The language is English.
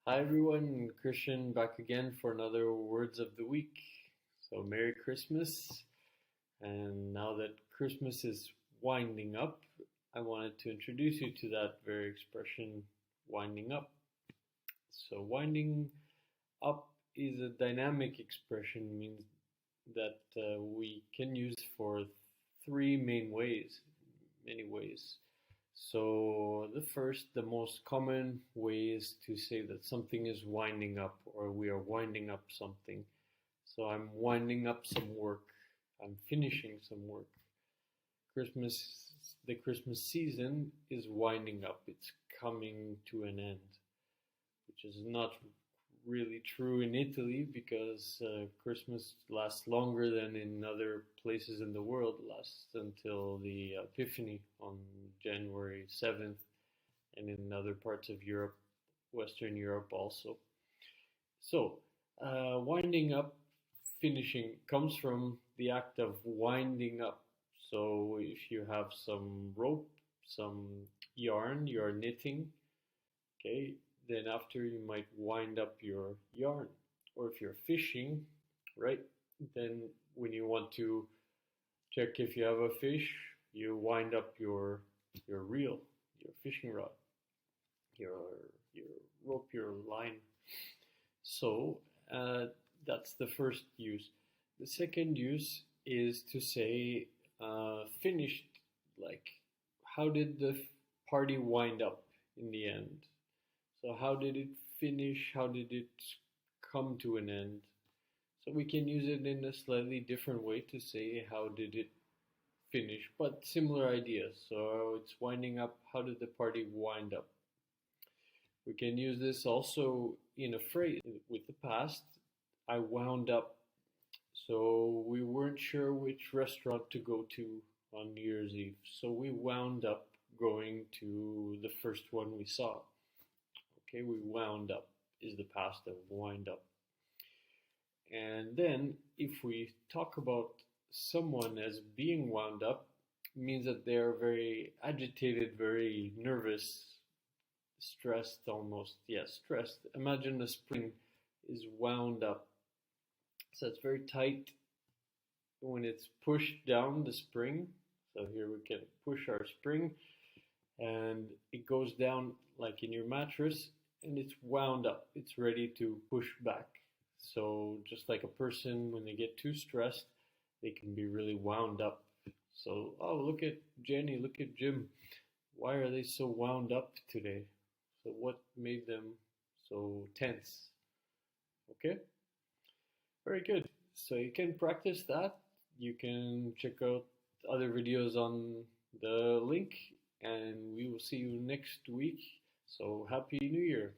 Hi everyone, Christian back again for another Words of the Week. So, Merry Christmas. And now that Christmas is winding up, I wanted to introduce you to that very expression, winding up. So, winding up is a dynamic expression, means that we can use for three main ways, many ways. So, the most common way is to say that something is winding up or we are winding up something. So, I'm winding up some work, I'm finishing some work. Christmas, the Christmas season is winding up, it's coming to an end, which is not really true in Italy because Christmas lasts longer than in other places in the world, lasts until the Epiphany on January 7th, and in other parts of Europe, Western Europe also. So, winding up, finishing comes from the act of winding up. So, if you have some rope, some yarn, you're knitting, okay, then after you might wind up your yarn. Or if you're fishing, right, then when you want to check if you have a fish, you wind up your reel, your fishing rod, your your rope, your line. So that's the first use. The second use is to say finished, like how did the party wind up in the end? So how did it finish? How did it come to an end? So we can use it in a slightly different way to say how did it finish, but similar ideas. So it's winding up. How did the party wind up? We can use this also in a phrase with the past. I wound up. So we weren't sure which restaurant to go to on New Year's Eve. So we wound up going to the first one we saw. Okay, we wound up is the past of wind up. And then if we talk about someone as being wound up, it means that they're very agitated, very nervous, stressed almost. Yes, stressed. Imagine a spring is wound up. So it's very tight when it's pushed down the spring. So here we can push our spring and it goes down like in your mattress and it's wound up. It's ready to push back. So just like a person, when they get too stressed, they can be really wound up. So, oh, look at Jenny, look at Jim. Why are they so wound up today? So what made them so tense? Okay, very good. So you can practice that. You can check out other videos on the link, and we will see you next week. So happy New Year.